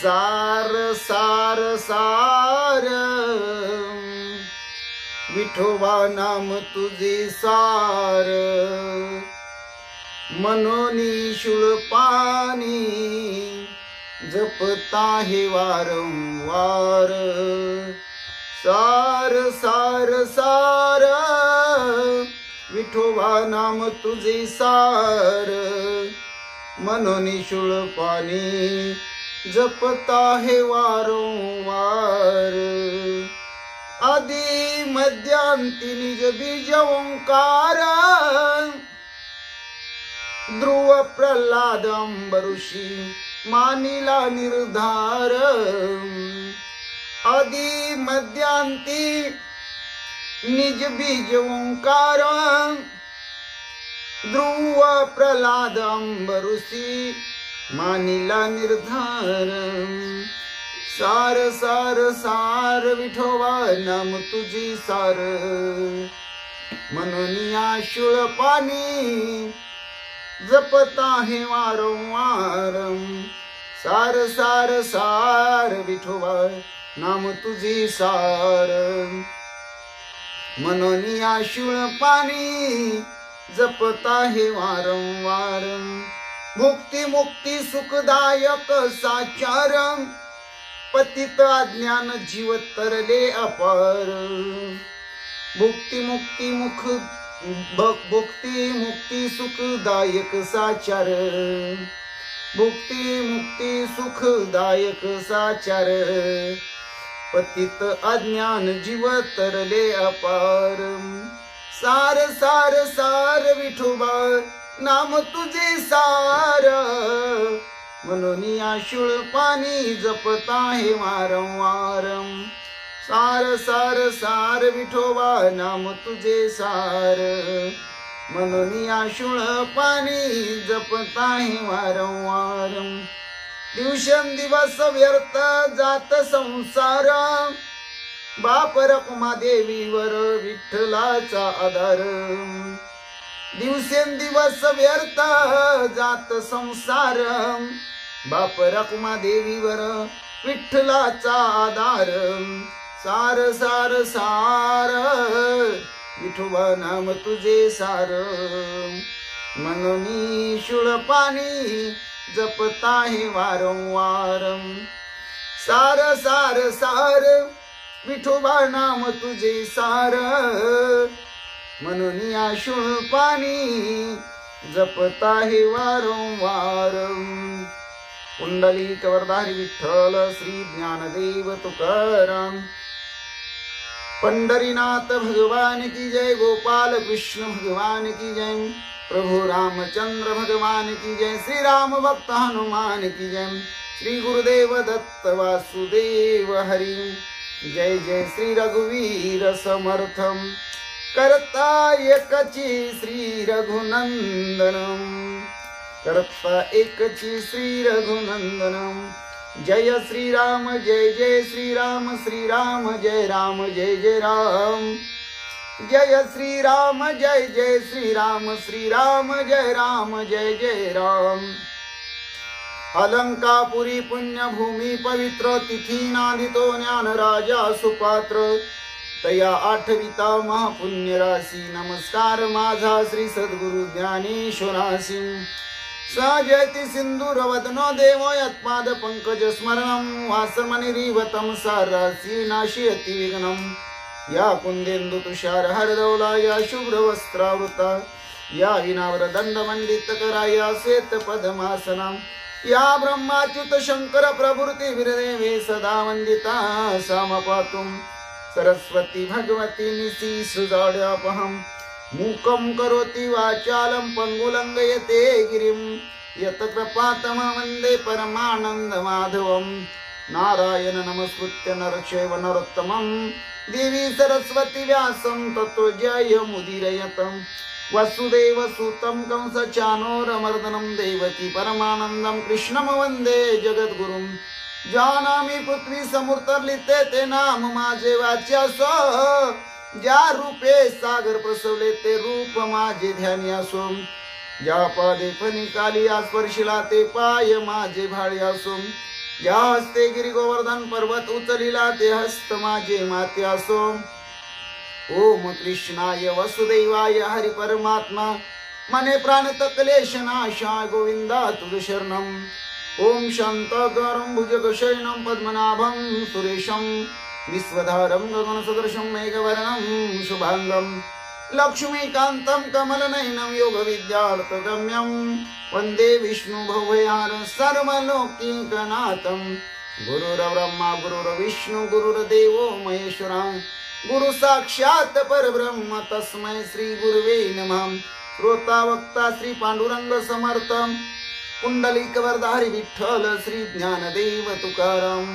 सार सार सार विठोबा नाम तुझे सार, मनोनी शूळपाणी जपता हे वारंवार। सार सार सार विठोबा नाम तुझे सार, मनोनी शूळपाणी जपता हे वारंवार। आदि मध्यांती निज बीज ओंकार, ध्रुव प्रल्हाद अंबऋषी मानिला निर्धार। आदि मध्यांती निज बीज ओंकार, ध्रुव प्रल्हाद अंबऋषी मानिला निर्धार। सार सार सार विठोबा नाम तुझी सार, मनोनिया शूळपाणी जपता हे वारंवार। सार सार सार विठोबा नाम तुझी सार, मनोनिया शूळपाणी जपता हे वारंवार। मुक्ती मुक्ती सुखदायक साचार, पतित अज्ञान जीव तरले अपार। भुक्ती मुक्ती मुख भुक्ती मुक्ती सुखदायक साचार, भुक्ती मुक्ती सुखदायक साचार, पतित अज्ञान जीव तरले अपार। सार सार सार विठोबा नाम तुझे सार, मनोनिया शूळपाणी जपता हे वारंवार। सार सार सार विठोबा नाम तुझे सार, मनोनिया शूळपाणी जपता हे वारंवार। दिवसेंदिवस व्यर्थ जात संसार, बाप रखुमा देवीवर विठ्ठलाचा आधार। दिवसेंदिवस व्यर्थ जात संसार, बाप रखुमा देवीवर विठ्ठलाचा आधार। सार सार सार विठोबा नाम तुझे सार, मनोनी शूळपाणी जपता हे वारंवार। सार सार सार विठोबा नाम तुझे सार, मनोनिया शूळपाणी जपता हे वारंवार। पुंडलिक वरदारी विठ्ठल श्री ज्ञानदेव तुकाराम। पंढरीनाथ भगवान की जय, गोपाल कृष्ण भगवान की जय, प्रभु रामचंद्र भगवान की जय, श्री राम भक्त हनुमान की जय, श्री गुरुदेव दत्त वासुदेव हरि। जय जय श्री रघुवीर समर्थम, करता एकची श्री रघुनंदनम, करता एकची श्री रघुनंदनम। जय श्री राम जय जय श्री राम, श्री राम जय राम जय जय राम। जय श्री राम जय जय श्री राम, श्री राम जय राम जय जय राम। अलंकापुरी पुण्यभूमी पवित्र, तिथी नांदितो ज्ञान राजा सुपात्र, तया आठविता महापुण्य राशी। नमस्कार माझा श्री सद्गुरु ज्ञानेश्वरासी। सजयति सिंधुरवदनो देवो यत्पाद पंकज स्मरणं वासमनिरीवतं सारासी नाशयति विघ्नं या कुंदेन्दु तुषार हरदौला या शुभ्रवस्त्रावृता या विनावरदंडमंडितकरा या श्वेत पद्मासना या ब्रह्माच्युत शंकर प्रभृति वीरदेवे सदा वंदिता सामपातुं सरस्वती भगवती निसी सुजाड्यापहं मूकं करोति वाचालं पंगुलंघयते गिरिं यत्कृपातमं वन्दे परमानन्दमाधवं नारायण नमस्कृत्य नरचैव नरोत्तमं देवी सरस्वती व्यासं ततो जयमुदीरयतं वसुदेव सुतं कंसचानूरमर्दनं देवकी परमानन्दं कृष्णं वन्दे जगद्गुरुं जानामि पृथ्वी समुद्रलिते ते नाम माझे वाच्यासो ज्या रूपे सागर प्रसवले ते रूप माझे ध्यानी असो ज्या पादे फणिकाली स्पर्शिला ते पाय माझे भाळे असो ज्या हस्ते गिरी गोवर्धन पर्वत उचलिला ते हस्त माझे माते असो ओम कृष्णाय वसुदेवाय हरि परमात्मा मने प्राण तकलेश नाशाय गोविंदा तुझ शरणम ओम शांताकारं भुजगशयनं पद्मनाभं सुरेशं विश्वधारं गगनसदृशं मेघवर्णं शुभांगं लक्ष्मीकान्तं कमलनयनं योगविद्यार्थगम्यं वन्दे विष्णुभवयानं सर्वलोकीकनाथं गुरुर्ब्रह्मा गुरुर्विष्णु गुरुर्देवो महेश्वरा गुरु साक्षात परब्रह्म तस्मै श्री गुरुवे नमः श्रोता वक्ता श्री पांडुरंग समर्थ पुंडलिक वरदारी विठ्ठल श्री ज्ञानदेव तुकाराम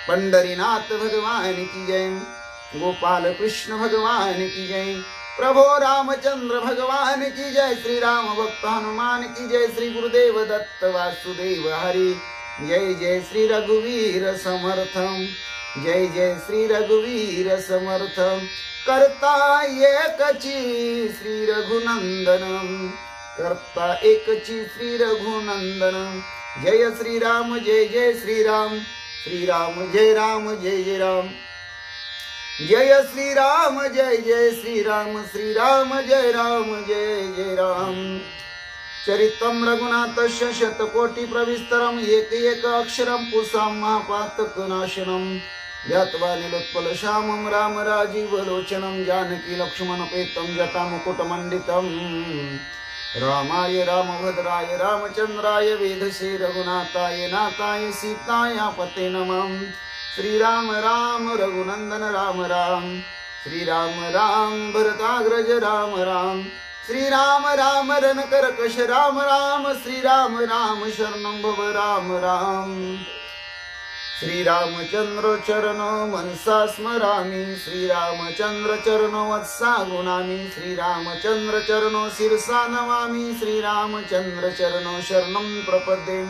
पंढरीनाथ भगवान की जय गोपाल कृष्ण भगवान की जय प्रभो रामचंद्र भगवान की जय श्री राम भक्त हनुमान की जय श्री गुरुदेव दत्त वासुदेव हरि जय जय श्री रघुवीर समर्थम जय जय श्री रघुवीर समर्थ करता एकची श्री रघुनंदन करता एकची श्री रघुनंदन जय श्री राम जय जय श्री राम श्री राम जय जय राम जय श्री राम जय जय श्री राम जय जय राम चरितम रघुनाथस्य शतकोटि प्रविस्तरम एक एक अक्षरम पुसां महापातकनाशनम ध्यात्वा नीलोत्पल श्यामं राम राजीव लोचनं जानकी लक्ष्मण पेतं जटा मुकुटमंडितं रामाय रामभद्राय रामचंद्राय वेधसे रघुनाथाय नाथाय सीताय पते नमः श्री राम राम रघुनंदन राम राम श्री राम राम भरताग्रज राम राम श्री राम राम रणकर्कश राम राम श्री राम राम शरणं भव राम राम श्री रामचंद्र चरणो मनसा स्मरामि श्री रामचंद्र चरणो वत्सा गुणामि श्री रामचंद्र चरणो शिरसा नमामि श्री रामचंद्र चरणो शरणं प्रपद्ये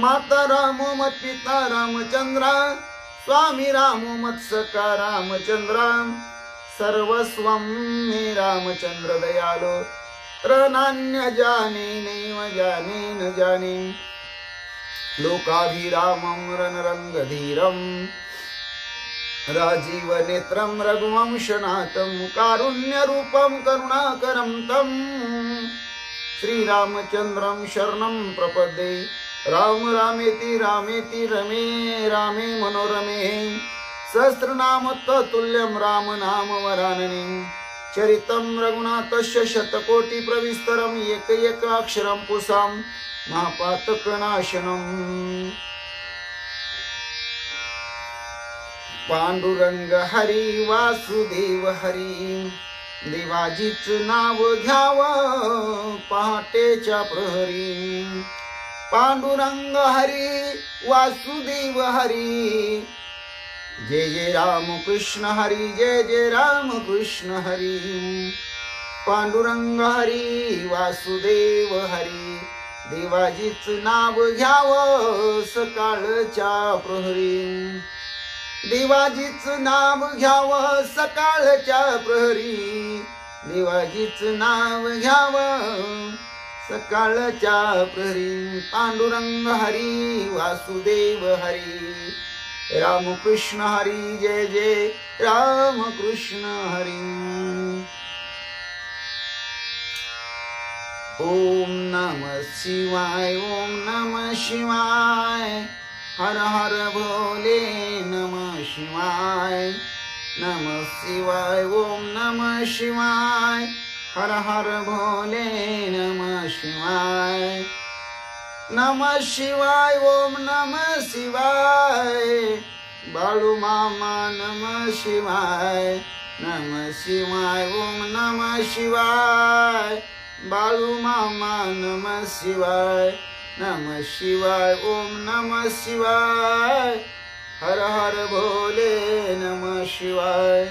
माता रामो मत्पिता रामचंद्र स्वामी रामो मत्सका रामचंद्र सर्वस्वं मे रामचंद्र दयालो त्रनान्य जाने नैव जाने न जाने लोकाभिरामं रणरंगधीरं राजीव नेत्रं रघुवंशनाथं कारुण्यरूपं करुणाकरं तं श्रीरामचंद्रं शरणं प्रपद्ये राम रामेति रामेति रमे रामे मनोरमे सहस्रनाम तत्तुल्यं राम नाम वरानने चरितं रघुनाथस्य शतकोटि प्रविस्तरं एक एक अक्षरं पुसां महापातकनाशनम पांडुरंग हरी वासुदेव हरी देवाजीच नाव घ्याव पहाटेच्या प्रहरी पांडुरंग हरी वासुदेव हरी जय जय राम कृष्ण हरी जय जय राम कृष्ण हरी पांडुरंग हरी वासुदेव हरी देवाजीच नाव घ्याव सकाळच्या प्रहरी देवाजीच नाव घ्याव सकाळच्या प्रहरी देवाजीच नाव घ्याव सकाळच्या प्रहरी पांडुरंग हरी वासुदेव हरी रामकृष्ण हरी जय जय रामकृष्ण हरी ओम नमः शिवाय, ओम नमः शिवाय, हर हर भोले नमः शिवाय, नमः शिवाय, ओम नमः शिवाय, हर हर भोले नमः शिवाय, नमः शिवाय, ओम नमः शिवाय, बाळू मामा नमः शिवाय, नमः शिवाय, ओम नमः शिवाय, बाळू मामा नमः शिवाय, नमः शिवाय, ओम नमः शिवाय, हर हर भोले नमः शिवाय,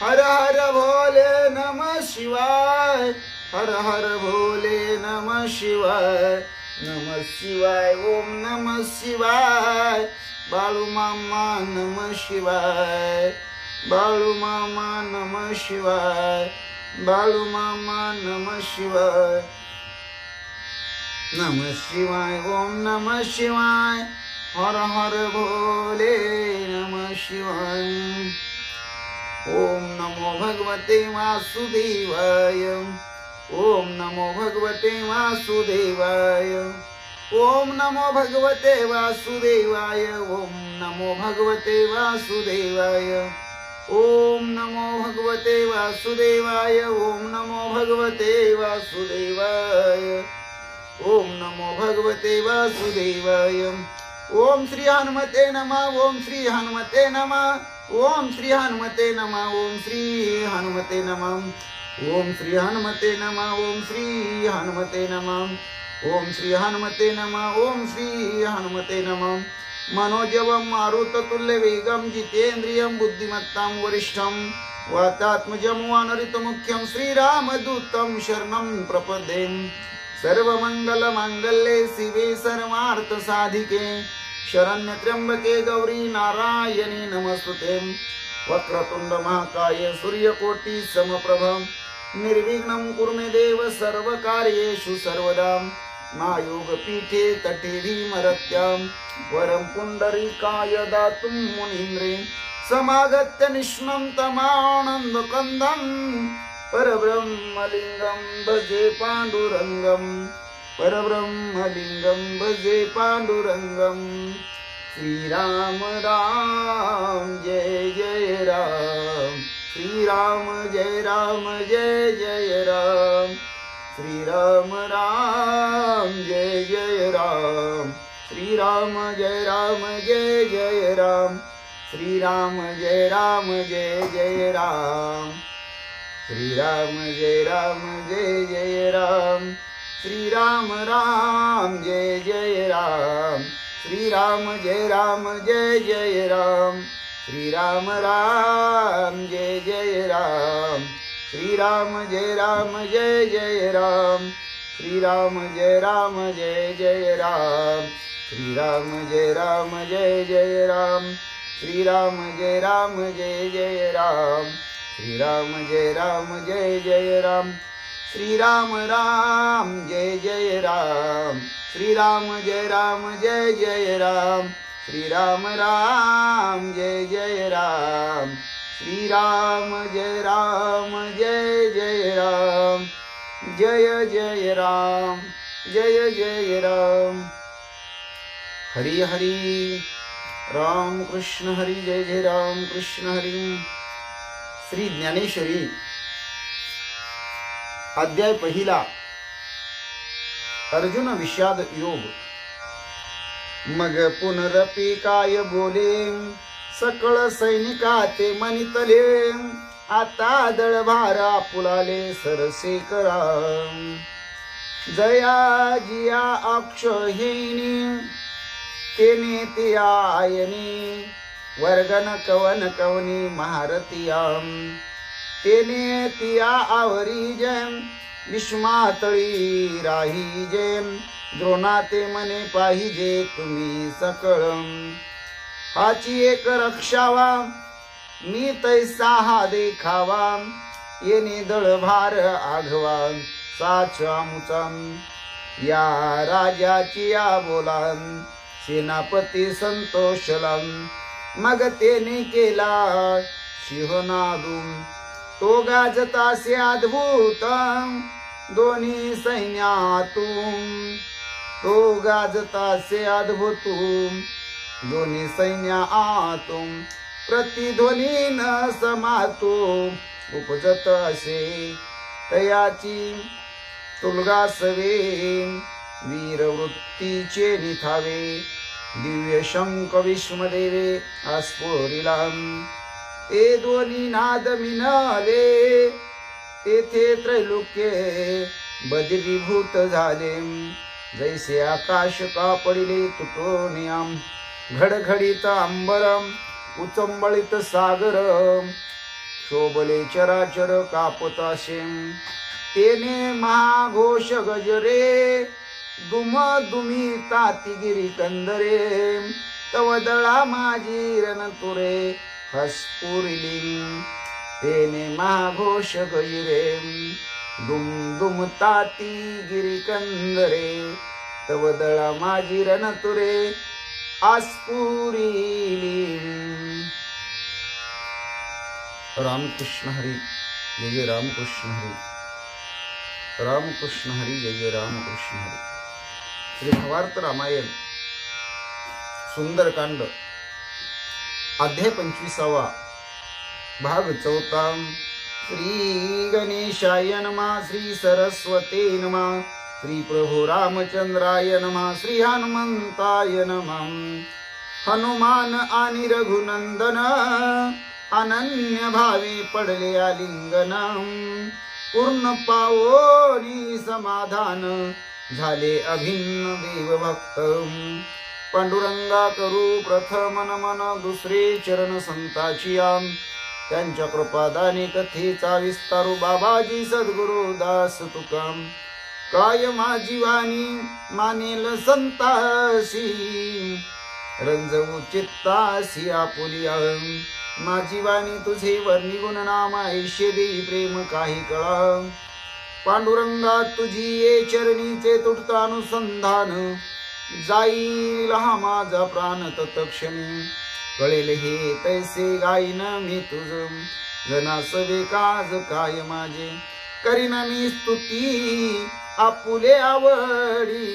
हर हर भोले नमः शिवाय, हर हर भोले नमः शिवाय, नमः शिवाय, ओम नमः शिवाय, बाळू मामा नमः शिवाय, बाळू मामा नमः शिवाय, बाळू मामा नमः शिवाय, नमः शिवाय, ओम नमः शिवाय, हर हर भोले नमः शिवाय, ओम नमो भगवते वासुदेवाय, ओम नमो भगवते वासुदेवाय, ओम नमो भगवते वासुदेवाय, ओम नमो भगवते वासुदेवाय, ओम नमो भगवते वासुदेवाय, ओम नमो भगवते वासुदेवाय, ओम नमो भगवते वासुदेवाय, ओम श्री हनुमते नमः, ओम श्री हनुमते नमः, ओम श्री हनुमते नमः, ओम श्री हनुमते नमः, ओम श्री हनुमते नमः, ओम श्री हनुमते नमः, ओम श्री हनुमते नमः, ओम श्री हनुमते नमः, मनोजवं मारुततुल्य वेगं जितेन्द्रियं बुद्धिमत्तां वरिष्ठं वातात्मजं वानरितमुख्यं श्रीरामदूतं शरणं प्रपद्ये, सर्वमंगलमांगल्ये शिवे सर्वार्थसाधिके, शरण्यत्र्यंबके गौरी नारायणी नमस्तुते, वक्रतुंड महाकाय सूर्यकोटि समप्रभ, निर्विघ्नं कुरु मे देव सर्वकार्येषु सर्वदा, मायोगपीठे तटे भीमरत्यां, वरं पुण्डरीकाय दातुं मुनीन्द्रे, समागत्य निष्णं तमानन्दकन्दं, परब्रह्मलिङ्गं भजे पाण्डुरङ्गं, परब्रह्मलिङ्गं भजे पाण्डुरङ्गं, श्रीराम राम जय जय राम, श्रीराम जय राम जय जय राम, श्रीराम राम जय जय राम, श्रीराम जय राम जय जय राम, श्रीराम जय राम जय जय राम, श्रीराम जय राम जय जय राम, श्रीराम राम जय जय राम, श्रीराम जय राम जय जय राम, श्रीराम राम जय जय राम, श्रीराम जय राम जय जय राम, श्रीराम जय राम जय जय राम, श्रीराम जय राम जय जय राम, श्रीराम जय राम जय जय राम, श्रीराम जय राम जय जय राम, श्रीराम राम जय जय राम, श्रीराम जय राम जय जय राम, श्रीराम राम जय जय राम, श्रीराम जय राम जय जय राम, जय जय राम, जय जय राम, हरि हरि राम कृष्ण हरि, जय जय राम कृष्ण हरि। श्री ज्ञानेश्वरी अध्याय पहिला, अर्जुन विषाद योग। मग पुनरपि काय बोले, सकळ सैनिका ते मनितले, आता दळभार आपुलाले सरसे करा, जया जिया अक्षहिनी तेने ते आयनी, वर्गन कवन कवनी महारथियाम, तेने तिया आवरी जैन, विश्वातळी राही जैन, द्रोणाते मने पाहिजे तुम्ही सकळम, हाची एक रक्षावा मी तैसा हा देखावा, येणे दळभार आघवा साचा मुचाम, या राजाची या बोलान सेनापती संतोषलाम, मग तेने केला सिंहनादून, तो गाजतासे अद्भुत दोन्ही सैन्यातून तो गाजतासे अद्भुतूम दोन्ही सैन्यातून प्रतिध्वनी न समातो उपजत असे तयाची तुलगासवे वीरवृत्तीचे निथावे दिव्य शंख विश्वदेवे आस्फोरिला ते दोन्ही नाद मिनले तेथे त्रैलोक्य बदिरीभूत झाले जैसे आकाश कापडिले तुटोनियाम घडघडीत अंबरम उचंबळीत सागर शोभले चराचर कापताशे तेने महाघोष गजरे दुम दुमी तातिगिरी कंदरे तवदळा माझी रणतुरे हसपुरिली तेने महाघोष गजरे दुम दुम तातिगिरी कंदरे तवदळा माझी रणतुरे आस्फुरिली. रामकृष्ण हरी जय जय रामकृष्ण हरी. रामकृष्ण हरी जय जय रामकृष्ण हरी. श्री भावार्थ रामायण सुंदरकांड अध्याय 25 भाग 4. श्री गणेशाय नमः. श्री सरस्वते नमः. श्री प्रभु रामचंद्राय नमः. श्री हनुमंताय नमः. हनुमान आणि रघुनंदन अनन्य भावे पडले आलिंगन पूर्ण पावोनी समाधान झाले अभिन्न देवभक्त. पांडुरंगा करू प्रथम नमन दुसरे चरण संताची त्यांच्या कृपादाने कथेचा विस्तारू बाबाजी सद्गुरु दास तुकाम काय माझी वाणी मानेल संतासी रंजवू चित्तासी आपुलिया माझी वाणी तुझे वर्णी गुण नाम ऐशे देई प्रेम काही कळा. पांडुरंगा तुझी ये चरणीचे तुटता अनुसंधान जाईल हा माझा प्राण तत्क्षणी कळेल हे तैसे गाईन मी तुझ जनासवे काज काय माझे करीन मी स्तुती आपुले आवडी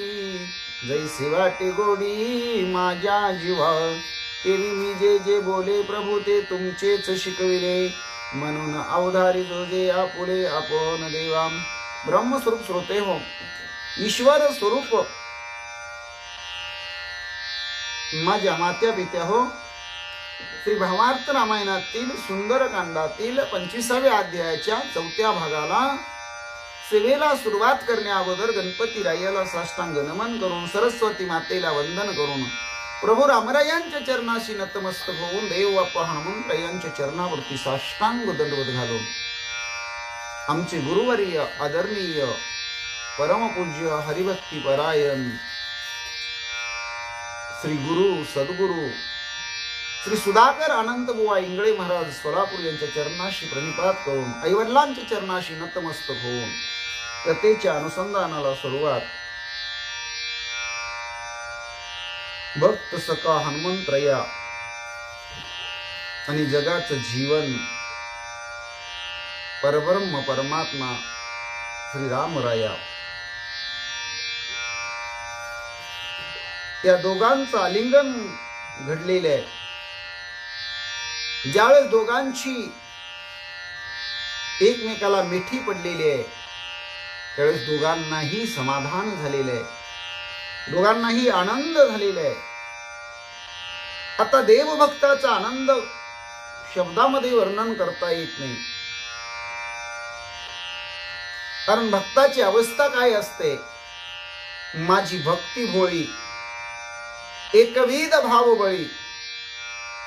जैसे वाटे गोडी माझ्या जीवा तेवी मी जे जे बोले प्रभू ते तुमचेच शिकविले म्हणून अवधारी जो जे आपुले आपण देवा. ब्रह्मस्वरूप श्रोते हो ईश्वर स्वरूप माझ्या मात्या पित्या हो. श्री भावार्थ रामायणातील सुंदरकांडातील 25व्या अध्यायाच्या 4थ्या भागाला सेवेला सुरुवात करण्या अगोदर गणपती रायाला साष्टांग नमन करून सरस्वती मातेला वंदन करून प्रभू रामरायांच्या चरणाशी नतमस्तक होऊन देव बाप्पा हनुमंतरायांच्या चरणावरती साष्टांग दंडवत घालून आमचे गुरुवर्य आदरणीय परमपूज्य हरिभक्ती परायण श्री गुरु सद्गुरु श्री सुधाकर अनंत बुवा इंगळे महाराज सोलापूर यांच्या चरणाशी प्रणिपात करून आईवडिलांच्या चरणाशी नतमस्तक होऊन कथेच्या अनुसंधानाला सुरुवात. भक्त सखा हनुमंतराया आणि जगाचं जीवन परब्रह्म परमात्मा श्री रामराया या दोघांचं आलिंगन घडलेलं आहे. ज्यावेळेस दोघांची एकमेकाला मिठी पडलेली आहे त्यावेळेस दोघांनाही समाधान झालेलं आहे, दोघांनाही आनंद झालेला आहे. आता देवभक्ताचा आनंद शब्दामध्ये वर्णन करता येत नाही, कारण भक्ताची अवस्था काय असते. माझी भक्ती भोळी एकविध भाव बळी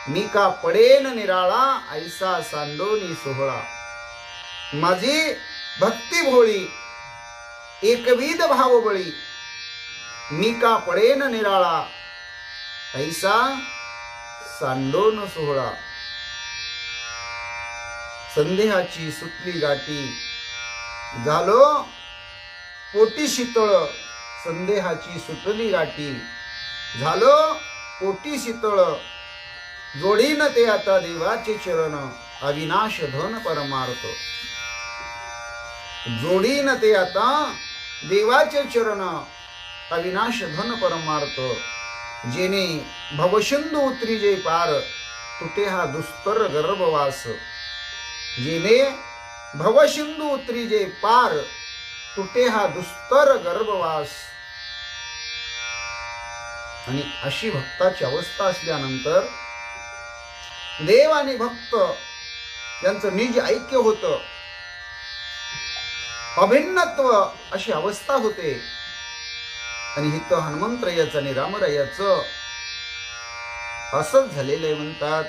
मी का पडेन निराळा ऐसा सांडोनी सोहळा. माझी भक्ती भोळी एकविध भाव बळी मी का पडेन निराळा ऐसा सांडोन सोहळा. संदेहाची सुटली गाठी झालो पोटी शीतळ. संदेहाची सुटली गाठी झालो पोटी शीतळ. जोडीन ते आता देवाचे चरण अविनाश धन परमार्थ. जोडीन ते आता देवाचे चरण अविनाश धन परमार्थ जेने भवसिंधू उतरी जे पार तुटे हा दुस्तर गर्भवास जेने भवसिंधू उतरी जे पार तुटे हा दुस्तर गर्भवास. आणि अशी भक्ताची अवस्था असल्यानंतर देव आणि भक्त यांचं निज ऐक्य होतं, अभिन्नत्व अशी अवस्था होते. आणि इथं हनुमंतरायाचं आणि रामरायाचं असंच झालेलं आहे. म्हणतात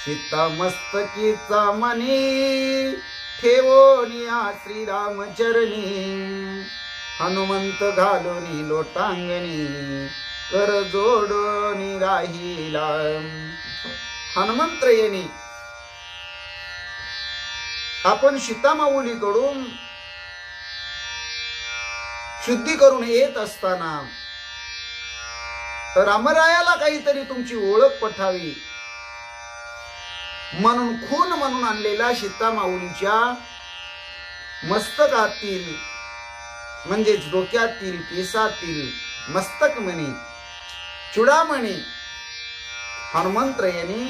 सीता मस्तकीचा मनी ठेवोनिया श्रीराम चरणी हनुमंत घालोनी लोटांगणी कर जोडोनी राहिला. हनुमंतरायानी आपण सीतामाऊलीकडून शुद्धी करून येत असताना रामरायाला काहीतरी तुमची ओळख पठावी म्हणून खून म्हणून आणलेला सीतामाऊलीच्या मस्तकातील म्हणजेच डोक्यातील केसातील मस्तकमणी चुडामणी हनुमंतरायानी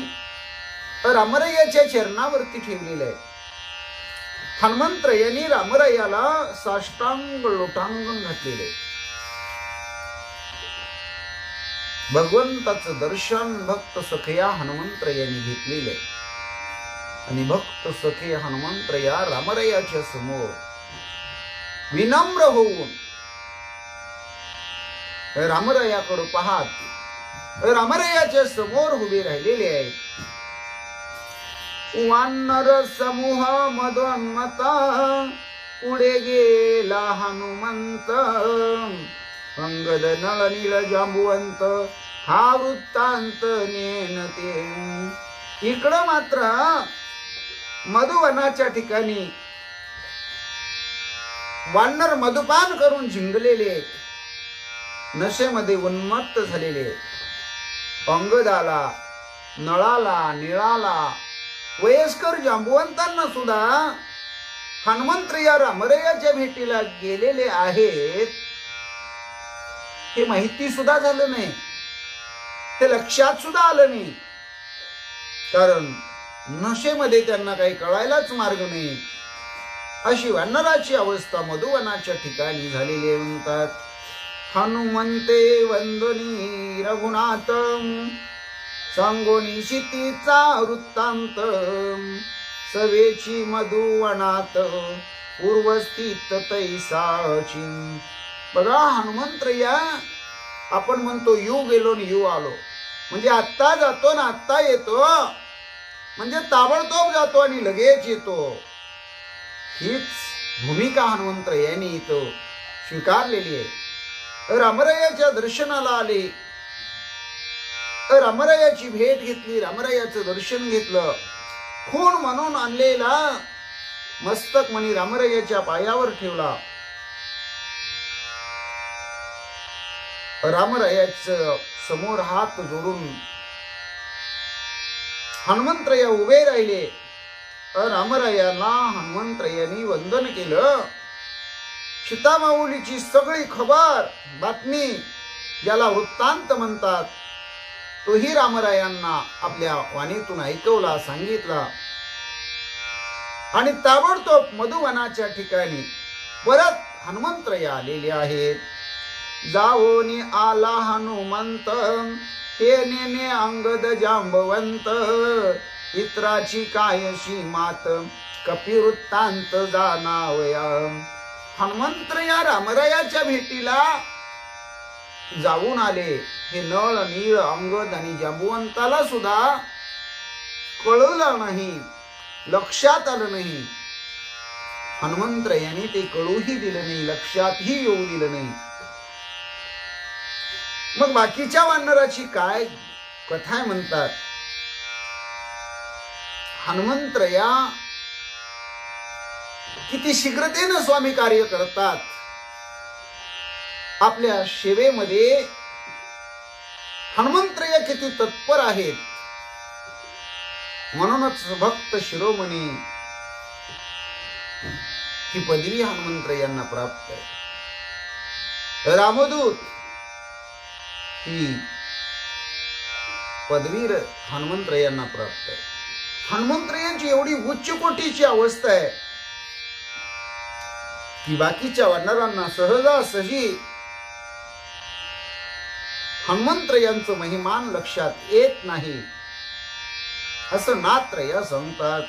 रामरायाच्या चरणावरती ठेवलेलं आहे. हनुमंतरायानी रामरायाला साष्टांग लोटांगण घातलेले. भगवंताचं दर्शन भक्त सखया हनुमंतरायानी घेतलेले. आणि भक्त सखे हनुमंतराया रामरायाच्या समोर विनम्र होऊन रामरायाकडे पाहत रामरायाच्या समोर उभे राहिलेले आहेत. वानर समूह मदोन्मता पुढे गेला हनुमंत अंगद नळ नील जांबुवंत हा वृत्तांत नेन ते. इकडं मात्र मधुवनाच्या ठिकाणी वानर मधुपान करून झिंगलेले नशेमध्ये उन्मत्त झालेले अंगदाला नळाला निळाला वयस्कर जांबुवंतांना सुद्धा हनुमंतराया रामरायाच्या भेटीला गेलेले आहेत हे माहिती सुद्धा झालं नाही, ते लक्षात सुद्धा आलं नाही. कारण नशेमध्ये त्यांना काही कळायलाच मार्ग नाही. अशी वानराची अवस्था मधुवनाच्या ठिकाणी झालेली म्हणतात. हनुमंते वंदनी रघुनाथ सांगोनी शितीचा वृत्तांत सवेची मधुवनात पूर्वस्थित तैसाची. बघा हनुमंतराया आपण म्हणतो यू गेलो नि यू आलो, म्हणजे आत्ता जातो ना आत्ता येतो, म्हणजे ताबडतोब जातो आणि लगेच येतो. हीच भूमिका हनुमंतरायानी इथं स्वीकारलेली आहे. रामरायाच्या दर्शनाला आले, रामरायाची भेट घेतली, रामरायाचं दर्शन घेतलं. खून म्हणून आणलेला मस्तक मणी रामरायाच्या पायावर ठेवला. रामरायाचं समोर हात जोडून हनुमंतराया उभे राहिले. रामरायाला हनुमंतरायांनी वंदन केलं. सीतामाऊलीची सगळी खबर बातमी ज्याला वृत्तांत म्हणतात तोही रामरायांना आपल्या वाणीतून ऐकवला, सांगितला. आणि ताबडतोब मधुवनाच्या ठिकाणी परत हनुमंतराया आलेले आहेत. जावोनी आला हनुमंत हे नेने अंगद जांबवंत इत्राची कायशी मात कपिवृत्तांत जाणावया. हनुमंतराया रामरायाच्या भेटीला जाऊन आले. हे नळ नीळ अंगद आणि जांबुवंताला सुद्धा कळलं नाही, लक्षात आलं नाही. हनुमंतरायाने ते कळूही दिलं नाही, लक्षातही येऊ दिलं नाही. मग बाकीच्या वानराची काय कथा म्हणतात. हनुमंतराया किती शीघ्रतेनं स्वामी कार्य करतात. आपल्या सेवेमध्ये हनुमंतराया किती तत्पर आहेत. म्हणूनच भक्त शिरोमणी ही पदवी हनुमंत यांना प्राप्त आहे। रामदूत ही पदवी हनुमंत यांना प्राप्त आहे। हनुमंत यांची एवढी उच्च कोटीची अवस्था आहे की बाकीच्या वानरांना सहजासहजी हनुमंत यांचं महिमान लक्षात येत नाही असं नात्रय सांगतात।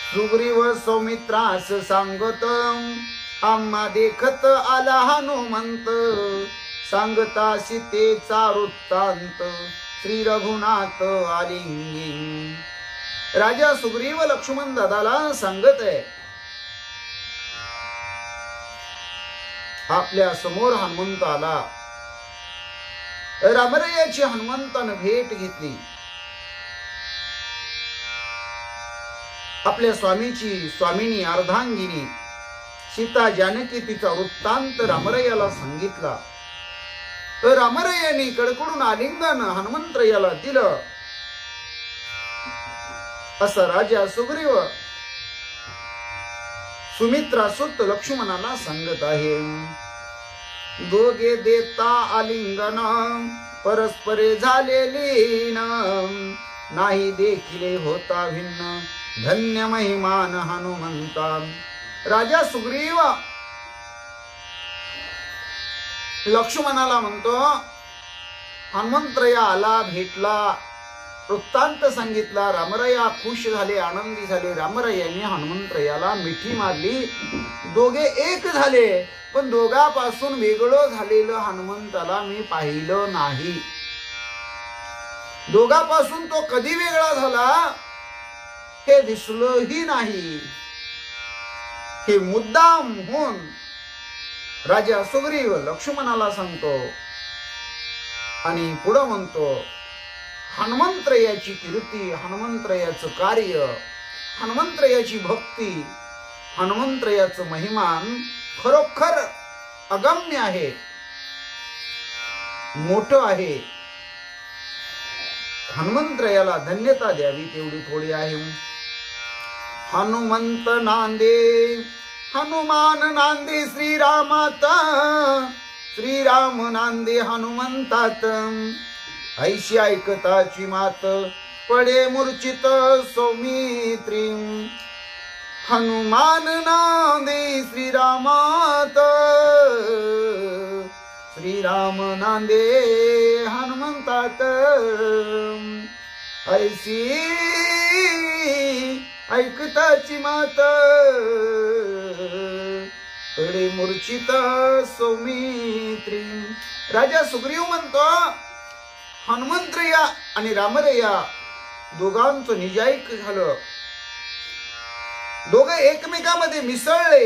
सुग्रीव सौमित्रास सांगत आम्हा देखत आला हनुमंत, सांगता सीतेचा वृत्तांत श्री रघुनाथ आलिंगी। राजा सुग्रीव लक्ष्मण दादाला सांगत आहे आपल्या समोर हनुमंत आला। रामरायाची हनुमंतानं भेट घेतली। आपल्या स्वामीची स्वामिनी अर्धांगिनी सीता जानकी तिचा वृत्तांत रामरायाला सांगितला। रामरायाने कडकडून आलिंगन हनुमंतरायाला दिलं। असा राजा सुग्रीव सुमित्रा सुत लक्ष्मणाला सांगत आहे। दोघे देता आलिंगन परस्परे झालेली नाही देखिले होता भिन्न, धन्य महिमान हनुमंता। राजा सुग्रीव लक्ष्मणाला म्हणतो हनुमंतराया आला, भेटला, वृत्तांत सांगितला। रामराया खुश झाले, आनंदी झाले। रामरायाने हनुमंतरायाला मिठी मारली, दोघे एक झाले। पण दोघांपासून वेगळं झालेलं हनुमंताला मी पाहिलं नाही। दोघांपासून तो कधी वेगळा झाला हे दिसलंही नाही। हे मुद्दाम होऊन राजा सुग्रीव लक्ष्मणाला सांगतो आणि पुढे म्हणतो हनुमंतरायाची कीर्ती, हनुमंतरायाचं कार्य, हनुमंतरायाची भक्ती, हनुमंतरायाचं महिमान खरोखर अगम्य आहे, मोठं आहे। हनुमंतरायाला धन्यता द्यावी तेवढी थोडी आहे। हनुमंत नांदे हनुमान नांदे श्रीरामात, श्रीराम नांदे हनुमंतात। ऐशी ऐकताची मात पडे मूर्छित सौमित्री, हनुमान नांदे श्रीरामात, श्रीराम नांदे हनुमंतात। ऐशी ऐकताची मात पडे मूर्छित सौमित्री। राजा सुग्रीव म्हणतो हनुमंतराया आणि रामराया दोघांचं निजाईक झालं, दोघे एकमेकांमध्ये मिसळले।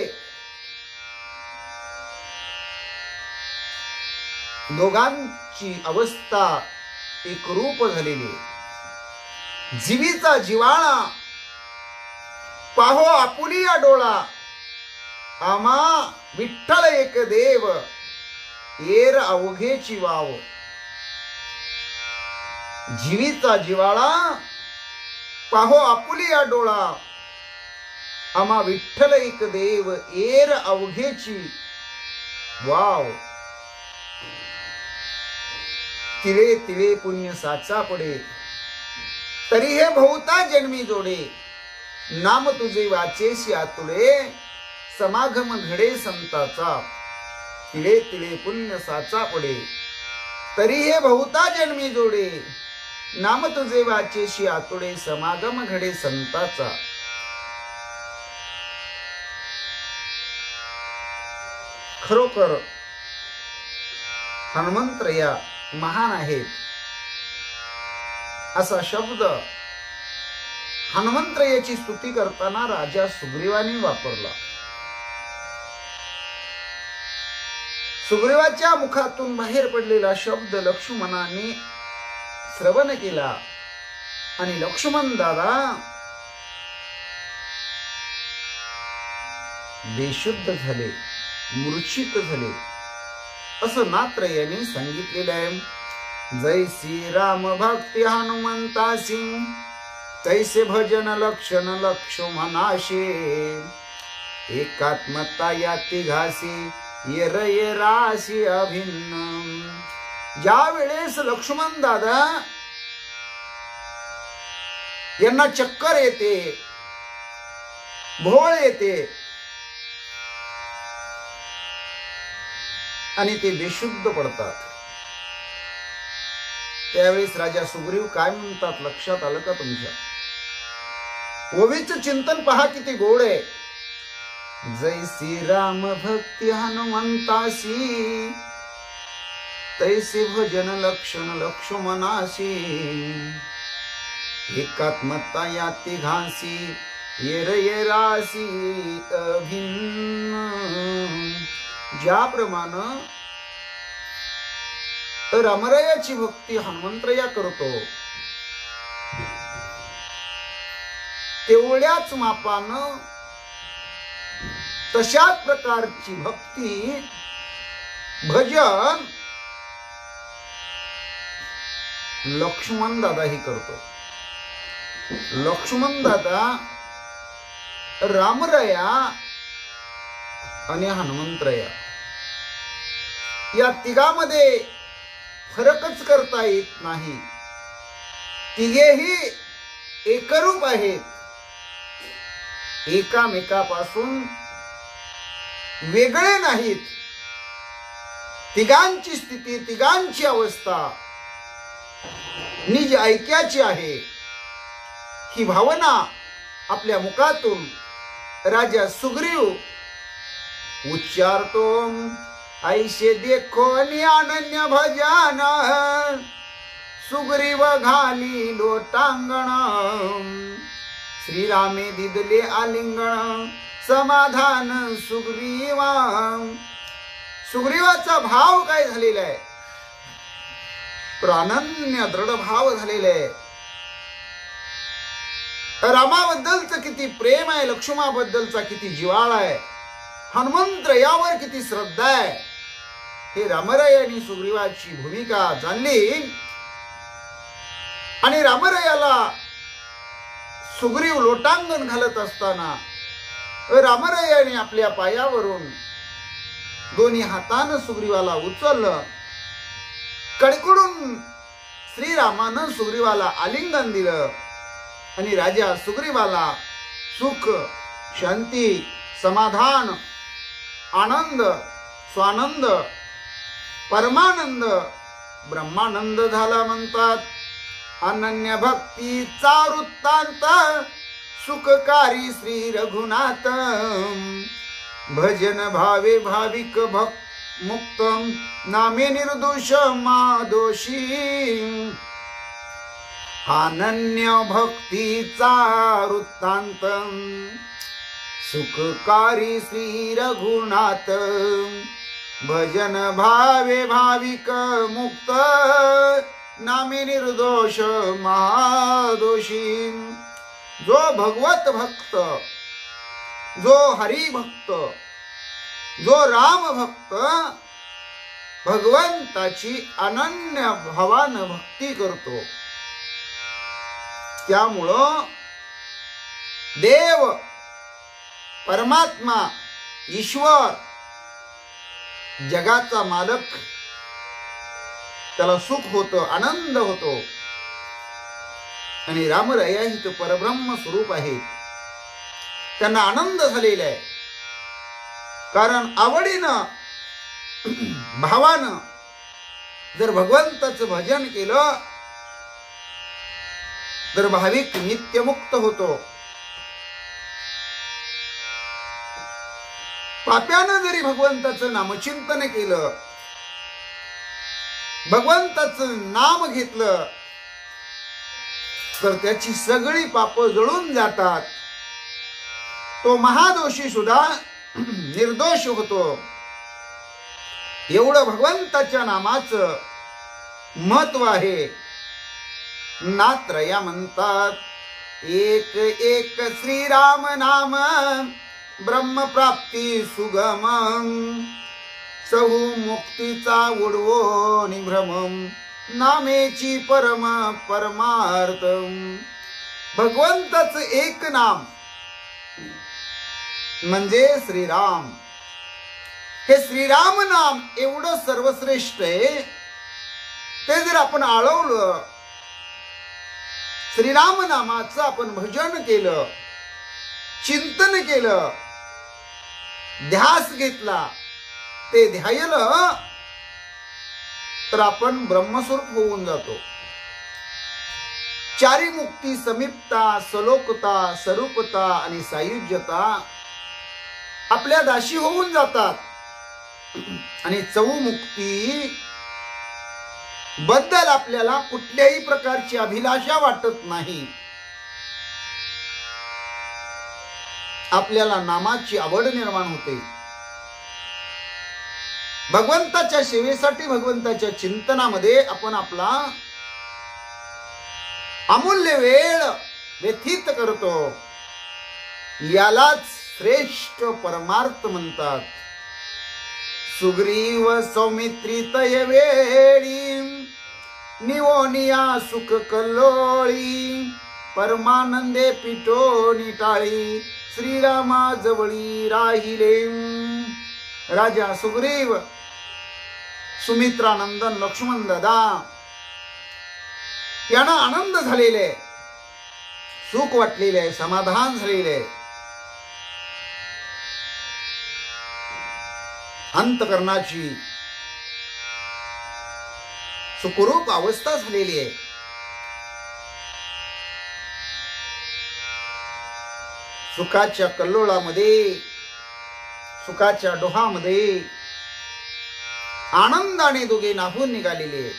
दोघांची अवस्था एकरूप झालेली। जीवीचा जिवाळा पाहो आपुलिया डोळा, आम्हा विठ्ठल एक देव येर अवघेची वाव। जीवीचा जिवाळा पाहो आपुलिया डोळा, आम्हा विठ्ठल एक देव येर अवघेची वाव। तिळे तिळे पुण्य साचा पडे, तरी हे भोवता जन्मी जोडे। नाम तुझे वाचेशी आतुडे, समागम घडे संताचा। तिळे तिळे पुण्य साचा पडे, तरी हे भोवता जन्मी जोडे। नाम तुझे वाचेशी आतुडे, समागम घडे संताचा। खरोखर हनुमंतराया महान आहेत असा शब्द हनुमंतरायाची स्तुती करताना राजा सुग्रीवाने वापरला। सुग्रीवाच्या मुखातून बाहेर पडलेला शब्द लक्ष्मणाने श्रवण केला आणि लक्ष्मण दादा बेशुद्ध झाले, मूर्छित झाले असं नात्रयाने सांगितलेलं आहे। जैसी राम भक्ती हनुमंतासी, तैसे भजन लक्षण लक्ष्मणाशे। एकात्मता या तिघासी येर येराशी अभिन्न. ज्या वेळेस लक्ष्मण दादा यांना चक्कर येते, भोळ येते आणि ते बेशुद्ध पडतात, त्यावेळेस राजा सुग्रीव काय म्हणतात लक्षात आलं का तुमच्या? ओवीचं चिंतन पहा किती गोड आहे. जैसी राम भक्ती हनुमंतासी, तैसे भजन लक्षण लक्ष्मणासी. एकात्मता या तिघांसी येर येरासी अभिन्न. ज्याप्रमाणे रामरायाची भक्ती हनुमंतराया करतो, तेवढ्याच मापानं तशाच प्रकारची भक्ती भजन लक्ष्मण दादाही करतो. लक्ष्मण दादा, रामराया आणि हनुमंतराया या तिघांमध्ये फरकच करता येत नाही. तिघेही एकरूप आहेत, एकामेकापासून वेगळे नाहीत. तिघांची स्थिती, तिघांची अवस्था निज ऐक्याची आहे. ही भावना आपल्या मुखातून राजा सुग्रीव उच्चारतो. ऐसे देखो अनन्य भजन, सुग्रीव घाली लोटांगण. श्रीरामे दिदले आलिंगण, समाधान सुग्रीवा. सुग्रीवाचा भाव काय झालेला आहे? प्राणन्य दृढ भाव झालेला आहे. रामाबद्दलचं किती प्रेम आहे, लक्ष्मणाबद्दलचा किती जिव्हाळा आहे, हनुमंतरायावर किती श्रद्धा आहे, हे रामरायाने सुग्रीवाची भूमिका जाणली. आणि रामरायाला सुग्रीव लोटांगण घालत असताना रामरायाने आपल्या पायावरून दोन्ही हातानं सुग्रीवाला उचललं. कडकडून श्रीरामानं सुग्रीवाला आलिंगन दिलं आणि राजा सुग्रीवाला सुख, शांती, समाधान, आनंद, स्वानंद, परमानंद, ब्रह्मानंद झाला म्हणतात. अनन्य भक्तीचा वृत्तांत सुखकारी श्री रघुनाथ. भजन भावे भाविक भक्त मुक्त, नामे निर्दोष मादोषी. अनन्य भक्तीचा वृत्तांत सुखकारी श्री रघुनाथ. भजन भावे भाविक मुक्त, नामे निर्दोष महादोषी. जो भगवत भक्त, जो हरी भक्त, जो राम भक्त भगवंताची अनन्य भावानं भक्ती करतो, त्यामुळं देव, परमात्मा, ईश्वर, जगाचा मालक त्याला सुख होतं, आनंद होतो. आणि रामराया ही तो परब्रह्म स्वरूप आहे, त्यांना आनंद झालेला आहे. कारण आवडीनं, भावानं जर भगवंताचं भजन केलं तर भाविक नित्यमुक्त होतो. पाप्यानं जरी भगवंताचं नामचिंतन केलं, भगवंताचं नाम घेतलं तर त्याची सगळी पाप जळून जातात. तो महादोषी सुद्धा निर्दोष होतो. एवढं भगवंताच्या नामाचं महत्व आहे. नात्रया म्हणतात, एक एक श्रीराम नाम, ब्रह्म प्राप्ती सुगम. सहु मुक्तीचा उडवो निभ्रम, नामेची परम परमार्थ. भगवंताचं एक नाम म्हणजे श्रीराम. हे श्रीराम नाम एवढं सर्वश्रेष्ठ आहे, ते जर आपण आळवलं, श्रीराम नामाचं आपण भजन केलं, चिंतन केलं, ध्यास घेतला, ते ध्यायलं, तर आपण ब्रह्मस्वरूप होऊन जातो. चारी मुक्ती समीपता, सलोकता, स्वरूपता आणि सायुज्यता आपल्या दाशी होऊन जातात. आणि चौमुक्ती बद्दल आपल्याला कुठल्याही प्रकारची अभिलाषा वाटत नाही. आपल्याला नामाची आवड निर्माण होते. भगवंताच्या सेवेसाठी, भगवंताच्या चिंतनामध्ये आपण आपला अमूल्य वेळ व्यतीत करतो. यालाच श्रेष्ठ परमार्थ म्हणतात. सुग्रीव सौमित्री तय वेळी, निवोनिया सुख कल्लोळी, परमानंदे पिटोनी टाळी, श्रीरामा जवळी राहिले. राजा सुग्रीव, सुमित्रानंदन लक्ष्मण दादा यांना आनंद झालेले, सुख वाटलेले, समाधान झालेले, अंतकरणाची सुखरूप अवस्था झालेली आहे. सुखाच्या कल्लोळामध्ये, सुखाच्या डोहामध्ये आनंदाने दोघे नाहून निघालेले आहेत.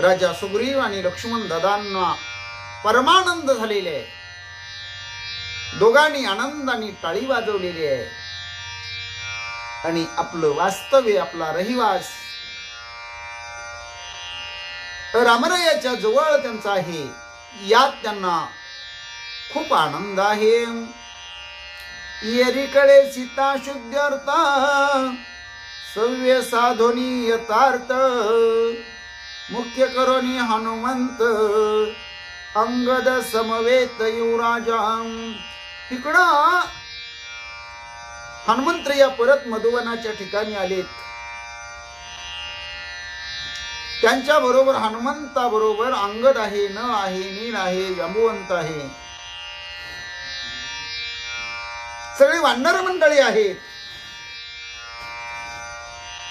राजा सुग्रीव आणि लक्ष्मण दादांना परमानंद झालेले आहे. दोघांनी आनंदाने टाळी वाजवलेली आहे आणि आपलं वास्तव्य, आपला रहिवास रामरायाच्या जवळ त्यांचा आहे. यात त्यांना खूप आनंद आहे. येरीकडे सीता शुद्ध्यर्थ, सव्य साधोनी यथार्थ, मुख्य करोनी हनुमंत, अंगद समवेत युवराजा. इकडं हनुमंतराया परत मधुवनाच्या ठिकाणी आलेत. त्यांच्या बरोबर, हनुमंता बरोबर अंगद आहे, न आहे, नील आहे, जांबुवंत आहे, सगळी वानर मंडळी आहेत.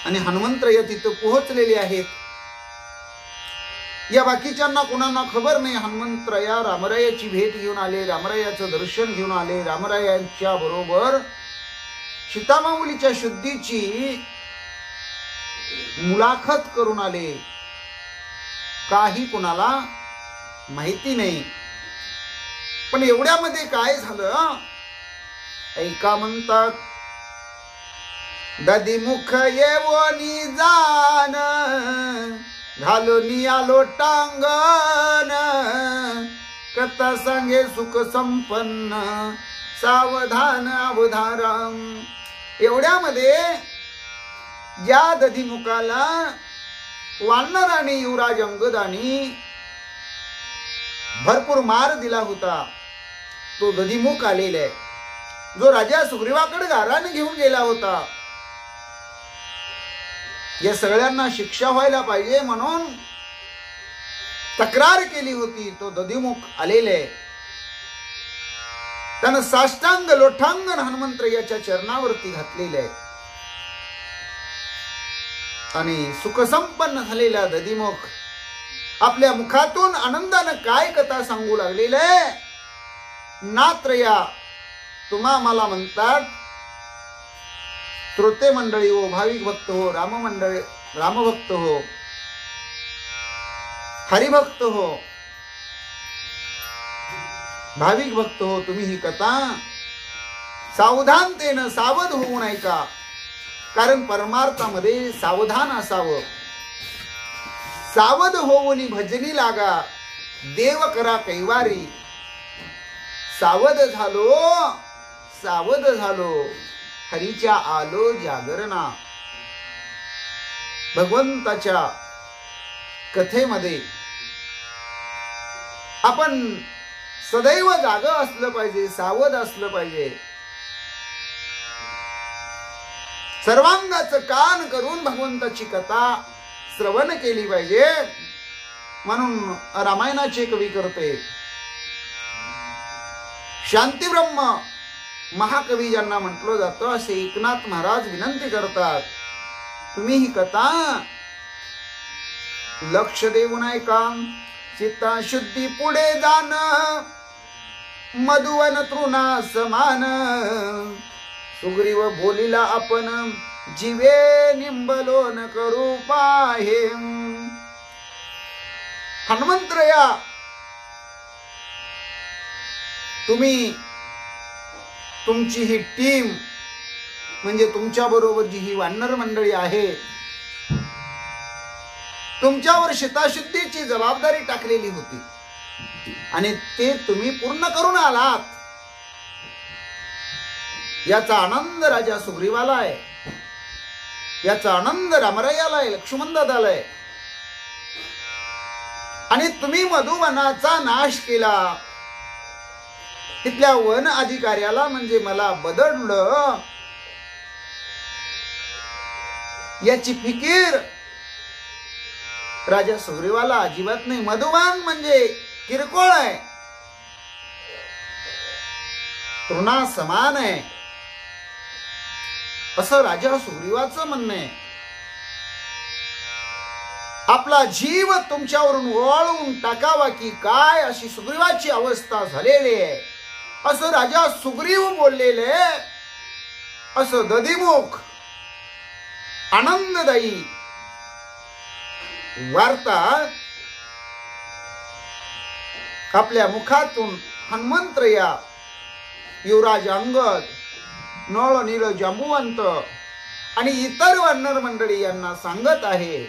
आणि हनुमंतराय तिथं पोहोचलेले आहेत. या बाकीच्यांना कोणाला खबर नाही. हनुमंतराया रामरायाची भेट घेऊन आले, रामरायाचं दर्शन घेऊन आले, रामरायांच्या बरोबर सीतामाऊलीच्या शुद्धीची मुलाखत करून आले. काही कोणाला माहिती नाही. पण एवढ्यामध्ये काय झालं ऐका म्हणतात. दधीमुख येवोनी जान, घालून आलो टांगण, कथा सांगे सुख संपन्न, सावधान अवधारम. एवढ्यामध्ये ज्या दधीमुखाला वानर आणि युवराज अंगदानी भरपूर मार दिला होता, तो दधीमुख आलेला आहे, जो राजा सुग्रीवाकडे गाराने घेऊन गेला होता. या सगळ्यांना शिक्षा व्हायला पाहिजे म्हणून तक्रार केली होती. तो दधीमुख आलेले, त्यानं साष्टांग लोठांगण हनुमंतरायाच्या चरणावरती घातलेले आहे. आणि सुखसंपन्न झालेला दधीमुख आपल्या मुखातून आनंदानं काय कथा सांगू लागलेले. नात्रया तुम्हा मला म्हणतात, श्रोते मंडळी हो, भाविक भक्त हो, रामभक्त हो, हरिभक्त हो, भाविक भक्त हो, तुम्ही ही कथा सावधानतेनं सावध होऊन ऐका. कारण परमार्थामध्ये सावधान असावं. सावध होऊन भजनी लागा, देव करा कैवारी. सावध झालो हरीच्या आलो जागरणा. भगवंताच्या कथेमध्ये आपण सदैव जागं असलं पाहिजे, सावध असलं पाहिजे, सर्वांगाचं कान करून भगवंताची कथा श्रवण केली पाहिजे. म्हणून रामायणाचे कवी करते शांतिब्रह्म महाकवी ज्यांना म्हटलं जातं असे एकनाथ महाराज विनंती करतात, तुम्ही ही कथा लक्ष देऊन ऐका. चित्ता शुद्धी पुढे जाण मधुवन तृणा समान, सुग्रीव बोलिला आपण जीवे निंबलोन करू पाहे. हनुमंतराया, तुम्ही तुमची ही टीम म्हणजे तुमच्या बरोबर जी ही वानर मंडळी आहे, तुमच्यावर शीताशुद्धीची जबाबदारी टाकलेली होती आणि ते तुम्ही पूर्ण करून आलात. याचा आनंद राजा सुग्रीवाला आहे, याचा आनंद रामरायाला आहे, लक्ष्मण दादाला आहे. आणि तुम्ही मधुवनाचा नाश केला. तिथल्या वन अधिकाऱ्याला म्हणजे मला बदललं याची फिकीर राजा सुग्रीवाला अजिबात नाही. मधुवन म्हणजे किरकोळ आहे, तृणा समान आहे असं राजा सुग्रीवाचं म्हणणं आहे. आपला जीव तुमच्यावरून ओवाळून टाकावा की काय अशी सुग्रीवाची अवस्था झालेली आहे असं राजा सुग्रीव बोललेले. असं दधिमुख आनंददायी वार्ता आपल्या मुखातून हनुमंतराया, युवराज अंगद, नळ नील जांबुवंत आणि इतर वानर मंडळी यांना सांगत आहे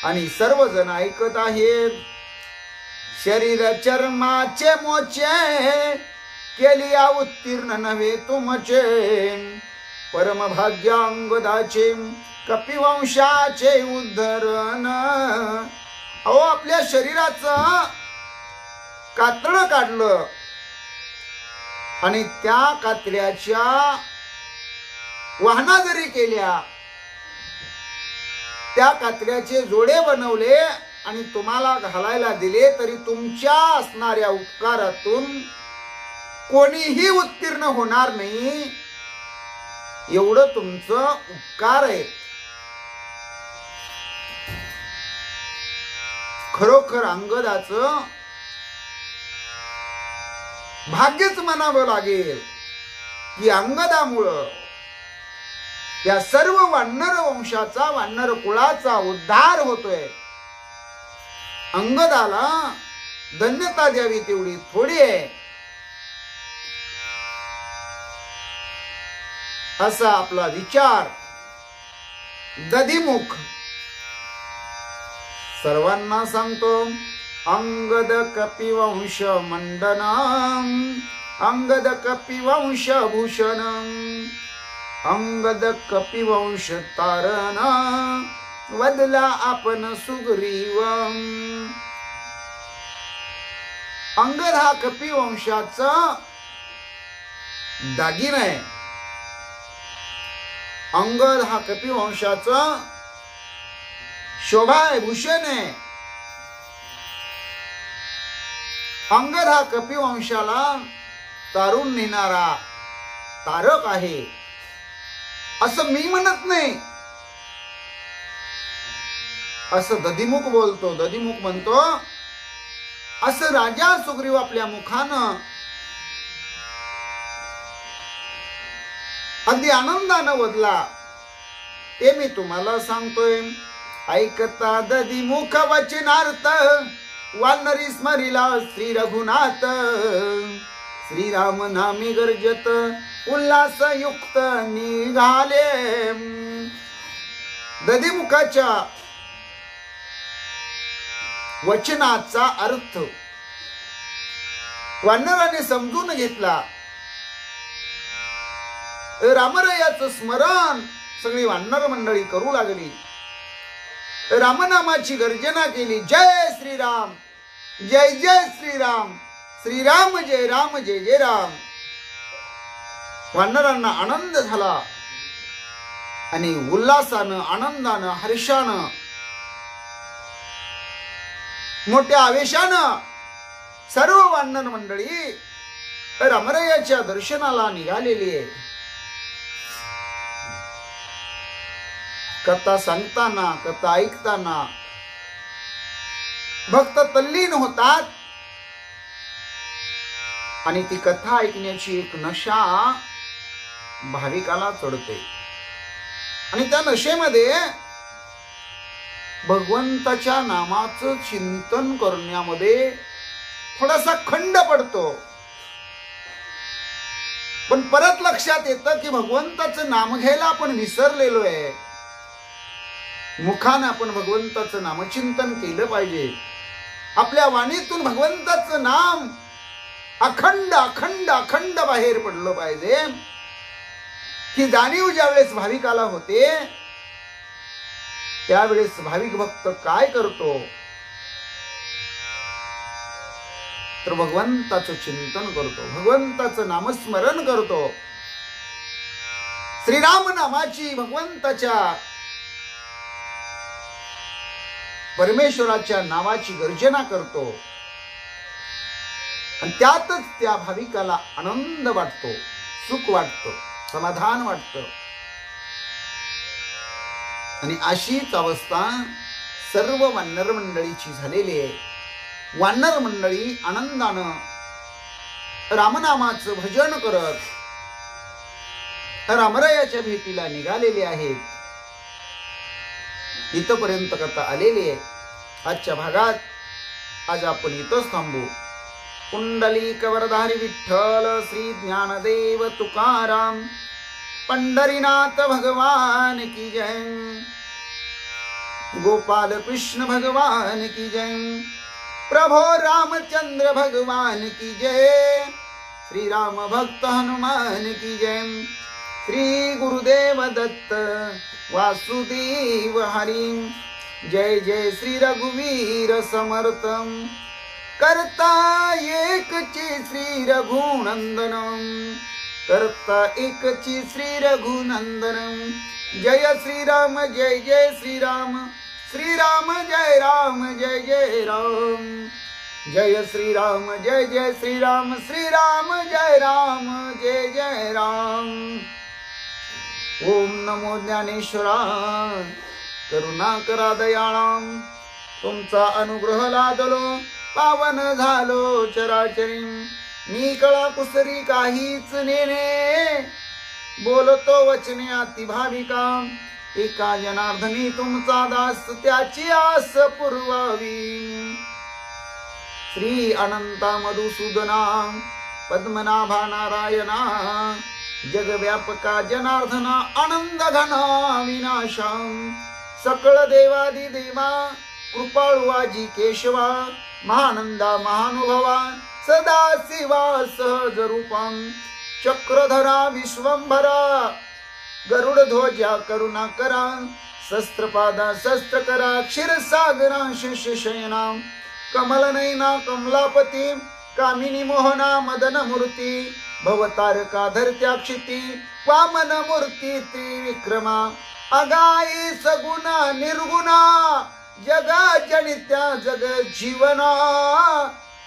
आणि सर्वजण ऐकत आहेत. शरीर चर्माचे मोचे केली उत्तीर्ण नव्हे तुमचे, परमभाग्य अंगदाचे कपिवंशाचे उद्धरण. अहो, आपल्या शरीराचं कातडं काढलं आणि त्या कातड्याच्या वाहना जरी केल्या, त्या कातड्याचे जोडे बनवले आणि तुम्हाला घालायला दिले तरी तुमच्या असणाऱ्या उपकारातून कोणीही उत्तीर्ण होणार नाही. एवढं तुमचं उपकार आहे. खरोखर अंगदाचं भाग्यच म्हणावं लागेल की अंगदामुळं या सर्व वानर वंशाचा, वानर कुळाचा उद्धार होतोय. अंगदाला धन्यता द्यावी तेवढी थोडी आहे असा आपला विचार दधिमुख सर्वांना सांगतो. अंगद कपिवंश मंडनम, अंगद कपिवंश भूषणम, अंगद कपिवंश तारण, वदला आपण सुग्रीवम. अंगद हा कपिवंशाचा दागिना आहे. अंगद हा कपिवंशाचा शोभा आहे, भूषण आहे. अंगद हा कपिवंशाला तारून नेणारा तारक आहे असं मी म्हणत नाही, असं दधिमुख बोलतो. दधिमुख म्हणतो असं राजा सुग्रीव आपल्या मुखानं अगदी आनंदानं वदला ते मी तुम्हाला सांगतोय. ऐकता दधिमुख वचनार्थ वानरी स्मरिला श्री रघुनाथ, श्रीराम नामी गर्जत उल्हास युक्त निघाले. दधिमुखाच्या वचनाचा अर्थ वानराने समजून घेतला. रामरायाचं स्मरण सगळी वानर मंडळी करू लागली. रामनामाची गर्जना केली. जय श्रीराम, जय जय श्रीराम, श्रीराम जय जय राम. वानरांना आनंद झाला आणि उल्हासानं, आनंदानं, हर्षानं, मोठ्या आवेशानं सर्व वानर मंडळी रामरायाच्या दर्शनाला निघालेली आहे. कथा सांगताना, कथा ऐकताना भक्त तल्लीन होतात आणि ती कथा ऐकण्याची एक नशा भाविकाला चढते आणि त्या नशेमध्ये भगवंताच्या नामाचं चिंतन करण्यामध्ये थोडासा खंड पडतो. पण परत लक्षात येतं की भगवंताचं नाम घ्यायला आपण विसरलेलो आहे. मुखाने आपण भगवंताचं नामचिंतन केलं पाहिजे. आपल्या वाणीतून भगवंताचं नाम अखंड अखंड अखंड बाहेर पडलं पाहिजे. ही जाणीव ज्यावेळेस भाविकाला होते त्यावेळेस भाविक भक्त काय करतो तर भगवंताचं चिंतन करतो, भगवंताचं नामस्मरण करतो. श्रीराम नामाची, भगवंताच्या परमेश्वराच्या नावाची गर्जना करतो आणि त्यातच त्या भाविकाला आनंद वाटतो, सुख वाटतो, समाधान वाटतं. आणि अशीच अवस्था सर्व वानर मंडळीची झालेली आहे. वानर मंडळी आनंदानं रामनामाचं भजन करत रामरायाच्या भेटीला निघालेले आहेत. इथपर्यंत कथा आलेली आहे. आजच्या भागात आज आपण इथंच थांबू. पुंडलिक वरधारी विठ्ठल श्री ज्ञानदेव तुकाराम पंढरीनाथ भगवान की जय. गोपाल कृष्ण भगवान की जय. प्रभो रामचंद्र भगवान की जय. श्री राम भक्त हनुमान की जय. श्री गुरुदेव दत्त वासुदेव हरी. जय जय श्री रघुवीर समर्थ. करता एकची श्री रघुनंदनम. करता एकची श्री रघुनंदनम. जय श्रीराम जय जय श्रीराम. श्रीराम जय राम जय जय राम. जय श्रीराम जय जय श्रीराम. श्रीराम जय राम जय जय राम. ओम नमो ज्ञानेश्वराय. करुणा करा दयाळाम. तुमचा अनुग्रह लादलो पावन झालो चराचरी. मी कळा कुसरी काहीच नेणे. बोलतो वचने अति भाविका. एका जनार्दनी तुमचा दास त्याची आस पुरवावी. श्री अनंता मधुसूदना पद्मनाभा नारायणा. जगव्यापका जनार्दना आनंद घना विनाशा. सकळ देवादी देवा कृपाळू आजी केशवा. महानंदा महानुभवा सदा शिवा सहज रूपा. चक्रधरा विश्वंभरा. गरुड ध्वजा करुणा करा. शस्त्रपादा शस्त्र करा. क्षीरसागरा शयना. कमलनयना कमलापती. कामिनी मोहना मदन मूर्ती. भवतारका धरत्या क्षिती. वामन मूर्ती त्रिविक्रमा. अगाई सगुणा निर्गुणा. जगा जनित्या जग जीवना.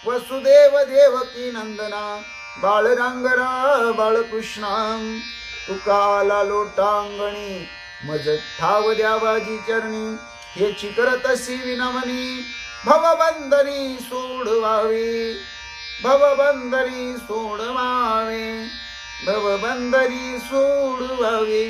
वसुदेव देवकी नंदना. बाळरांगरा बाळकृष्णा. तुकाला लोटांगणी मज ठाव द्यावाजी चरणी. हेची करत अशी विनवणी. भवबंधनी सोडवावी. भवबंधनी सोडवावे. भवबंधनी सोडवावी.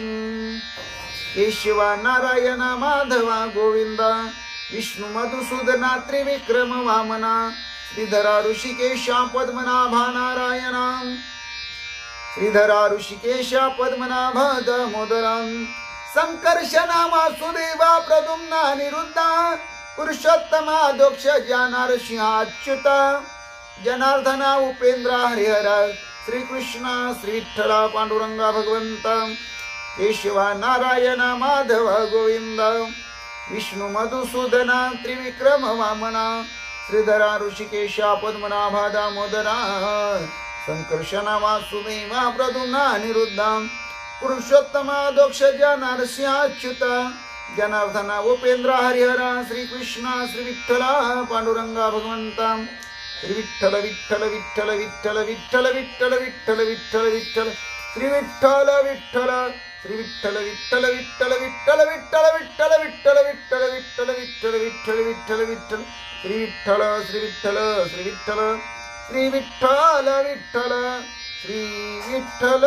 केशवा नारायणा माधवा गोविंदा. विष्णू मधुसूदना त्रिविक्रम वामना. श्रीधरा ऋषिकेशा पद्मनाभा नारायणा. श्रीधरा ऋषिकेशा पद्मनाभा दामोदरा. संकर्षणा वासुदेवा प्रद्युम्ना निरुद्धा. पुरुषोत्तमा दोक्ष जानार सिंहाच्युता. जनार्दना उपेंद्रा हरिहरा. श्रीकृष्णा श्री विठ्ठला पांडुरंगा भगवंता. केशवा नारायणा माधवा गोविंदा. विष्णू मधुसूदना त्रिविक्रम वामना. श्रीधरा ऋषिकेशा पद्मनाभा दामोदरा संकर्षणा वासुदेवा प्रद्युम्ना अनिरुद्धा पुरुषोत्तमा दोक्षजा नरसिंहाच्युता जनार्दना उपेंद्र हरिहरा श्रीकृष्णा श्री विठ्ठला पांडुरंगा भगवंता श्री विठ्ठल विठ्ठल विठ्ठल विठ्ठल विठ्ठल विठ्ठल विठ्ठल विठ्ठल विठ्ठल श्री विठ्ठल विठ्ठल श्री विठ्ठल विठ्ठल विठ्ठल विठ्ठल विठ्ठल विठ्ठल विठ्ठल विठ्ठल विठ्ठल विठ्ठल विठ्ठल विठ्ठल विठ्ठल श्री विठ्ठल श्री विठ्ठल श्री विठ्ठल श्री विठ्ठल विठ्ठल श्री विठ्ठल